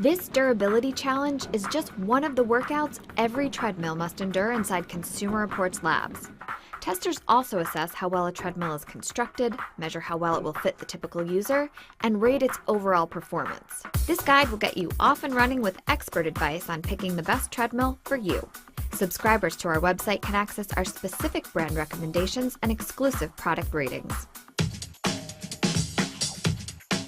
This durability challenge is just one of the workouts every treadmill must endure inside Consumer Reports labs. Testers also assess how well a treadmill is constructed, measure how well it will fit the typical user, and rate its overall performance. This guide will get you off and running with expert advice on picking the best treadmill for you. Subscribers to our website can access our specific brand recommendations and exclusive product ratings.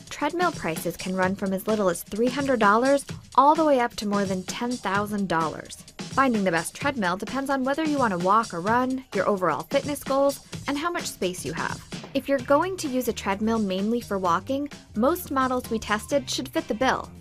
Treadmill prices can run from as little as $300 all the way up to more than $10,000. Finding the best treadmill depends on whether you want to walk or run, your overall fitness goals, and how much space you have. If you're going to use a treadmill mainly for walking, most models we tested should fit the bill.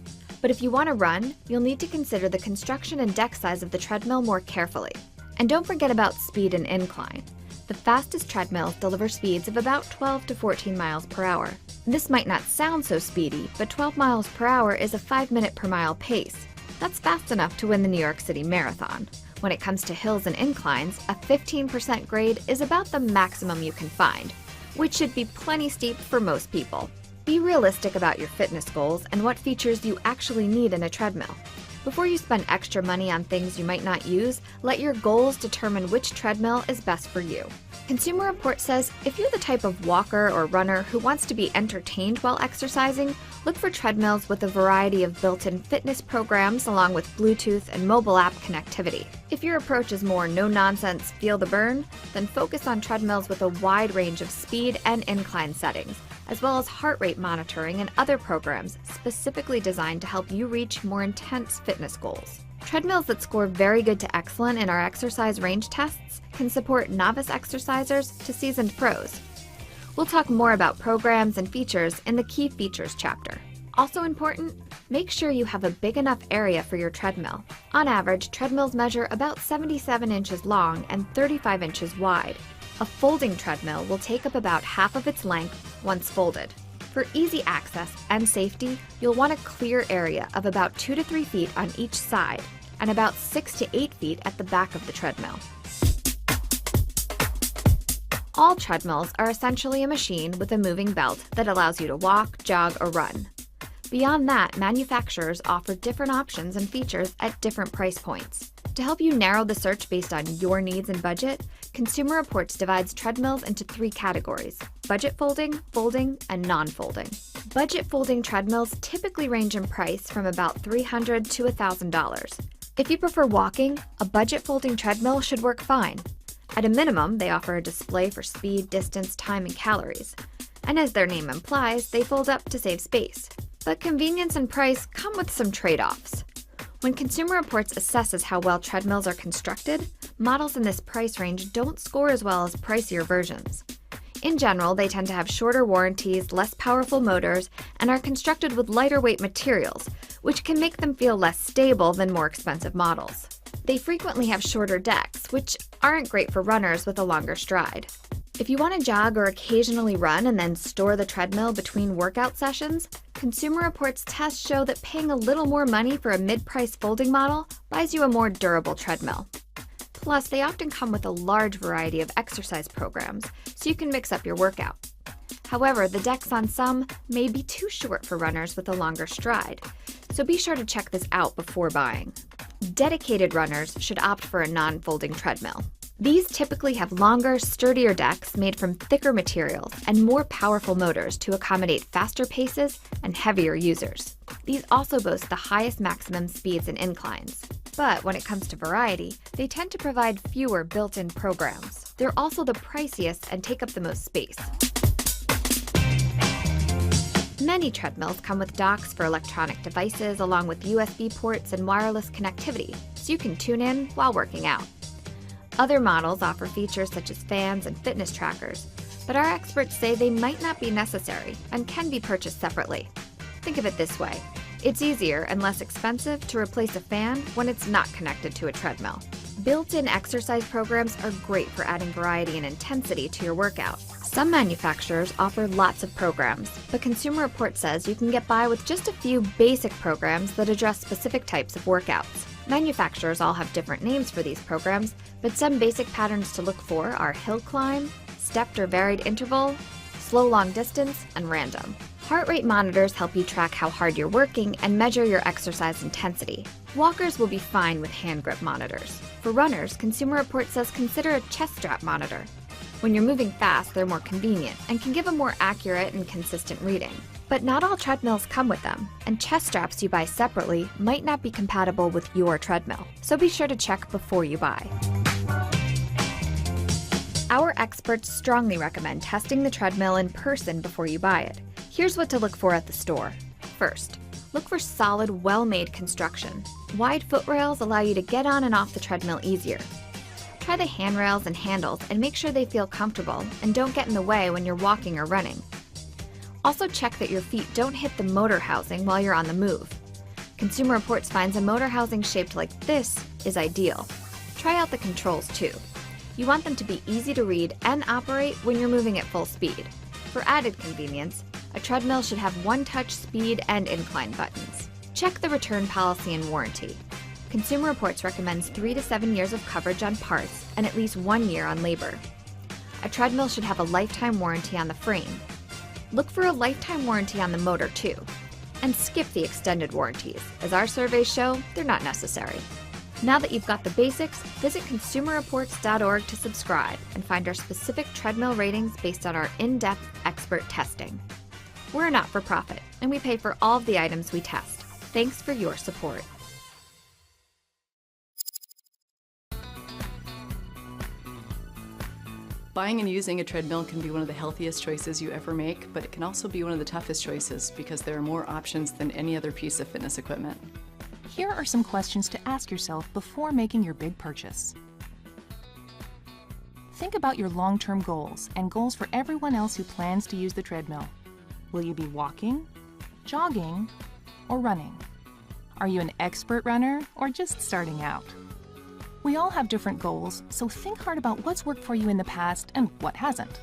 But if you want to run, you'll need to consider the construction and deck size of the treadmill more carefully. And don't forget about speed and incline. The fastest treadmills deliver speeds of about 12 to 14 miles per hour. This might not sound so speedy, but 12 miles per hour is a 5-minute per mile pace. That's fast enough to win the New York City Marathon. When it comes to hills and inclines, a 15% grade is about the maximum you can find, which should be plenty steep for most people. Be realistic about your fitness goals and what features you actually need in a treadmill. Before you spend extra money on things you might not use, let your goals determine which treadmill is best for you. Consumer Reports says if you're the type of walker or runner who wants to be entertained while exercising, look for treadmills with a variety of built-in fitness programs along with Bluetooth and mobile app connectivity. If your approach is more no-nonsense, feel the burn, then focus on treadmills with a wide range of speed and incline settings, as well as heart rate monitoring and other programs specifically designed to help you reach more intense fitness goals. Treadmills that score very good to excellent in our exercise range tests can support novice exercisers to seasoned pros. We'll talk more about programs and features in the Key Features chapter. Also important, make sure you have a big enough area for your treadmill. On average, treadmills measure about 77 inches long and 35 inches wide. A folding treadmill will take up about half of its length once folded. For easy access and safety, you'll want a clear area of about 2 to 3 feet on each side and about 6 to 8 feet at the back of the treadmill. All treadmills are essentially a machine with a moving belt that allows you to walk, jog, or run. Beyond that, manufacturers offer different options and features at different price points. To help you narrow the search based on your needs and budget, Consumer Reports divides treadmills into 3 categories: budget folding, folding, and non-folding. Budget folding treadmills typically range in price from about $300 to $1,000. If you prefer walking, a budget folding treadmill should work fine. At a minimum, they offer a display for speed, distance, time, and calories. And as their name implies, they fold up to save space. But convenience and price come with some trade-offs. When Consumer Reports assesses how well treadmills are constructed, models in this price range don't score as well as pricier versions. In general, they tend to have shorter warranties, less powerful motors, and are constructed with lighter weight materials, which can make them feel less stable than more expensive models. They frequently have shorter decks, which aren't great for runners with a longer stride. If you want to jog or occasionally run and then store the treadmill between workout sessions, Consumer Reports tests show that paying a little more money for a mid-price folding model buys you a more durable treadmill. Plus, they often come with a large variety of exercise programs, so you can mix up your workout. However, the decks on some may be too short for runners with a longer stride, so be sure to check this out before buying. Dedicated runners should opt for a non-folding treadmill. These typically have longer, sturdier decks made from thicker materials and more powerful motors to accommodate faster paces and heavier users. These also boast the highest maximum speeds and inclines. But when it comes to variety, they tend to provide fewer built-in programs. They're also the priciest and take up the most space. Many treadmills come with docks for electronic devices along with USB ports and wireless connectivity, so you can tune in while working out. Other models offer features such as fans and fitness trackers, but our experts say they might not be necessary and can be purchased separately. Think of it this way: it's easier and less expensive to replace a fan when it's not connected to a treadmill. Built-in exercise programs are great for adding variety and intensity to your workout. Some manufacturers offer lots of programs, but Consumer Reports says you can get by with just a few basic programs that address specific types of workouts. Manufacturers all have different names for these programs, but some basic patterns to look for are hill climb, stepped or varied interval, slow long distance, and random. Heart rate monitors help you track how hard you're working and measure your exercise intensity. Walkers will be fine with hand grip monitors. For runners, Consumer Reports says consider a chest strap monitor. When you're moving fast, they're more convenient and can give a more accurate and consistent reading. But not all treadmills come with them, and chest straps you buy separately might not be compatible with your treadmill, so be sure to check before you buy. Our experts strongly recommend testing the treadmill in person before you buy it. Here's what to look for at the store. First, look for solid, well-made construction. Wide foot rails allow you to get on and off the treadmill easier. Try the handrails and handles and make sure they feel comfortable and don't get in the way when you're walking or running. Also check that your feet don't hit the motor housing while you're on the move. Consumer Reports finds a motor housing shaped like this is ideal. Try out the controls too. You want them to be easy to read and operate when you're moving at full speed. For added convenience, a treadmill should have one-touch speed and incline buttons. Check the return policy and warranty. Consumer Reports recommends 3 to 7 years of coverage on parts and at least 1 year on labor. A treadmill should have a lifetime warranty on the frame. Look for a lifetime warranty on the motor too. And skip the extended warranties, as our surveys show they're not necessary. Now that you've got the basics, visit consumerreports.org to subscribe and find our specific treadmill ratings based on our in-depth expert testing. We're a not-for-profit, and we pay for all of the items we test. Thanks for your support. Buying and using a treadmill can be one of the healthiest choices you ever make, but it can also be one of the toughest choices because there are more options than any other piece of fitness equipment. Here are some questions to ask yourself before making your big purchase. Think about your long-term goals and goals for everyone else who plans to use the treadmill. Will you be walking, jogging, or running? Are you an expert runner or just starting out? We all have different goals, so think hard about what's worked for you in the past and what hasn't.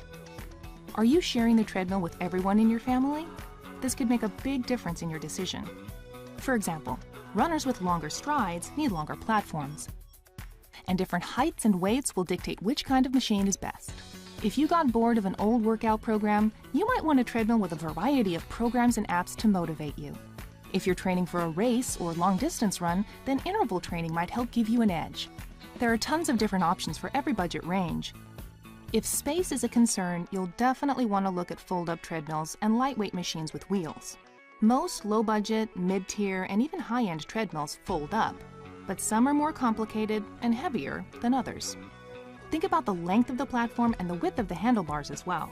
Are you sharing the treadmill with everyone in your family? This could make a big difference in your decision. For example, runners with longer strides need longer platforms, and different heights and weights will dictate which kind of machine is best. If you got bored of an old workout program, you might want a treadmill with a variety of programs and apps to motivate you. If you're training for a race or long-distance run, then interval training might help give you an edge. There are tons of different options for every budget range. If space is a concern, you'll definitely want to look at fold-up treadmills and lightweight machines with wheels. Most low-budget, mid-tier, and even high-end treadmills fold up, but some are more complicated and heavier than others. Think about the length of the platform and the width of the handlebars as well.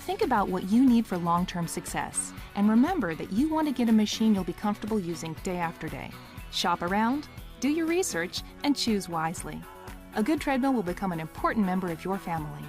Think about what you need for long-term success, and remember that you want to get a machine you'll be comfortable using day after day. Shop around, do your research, and choose wisely. A good treadmill will become an important member of your family.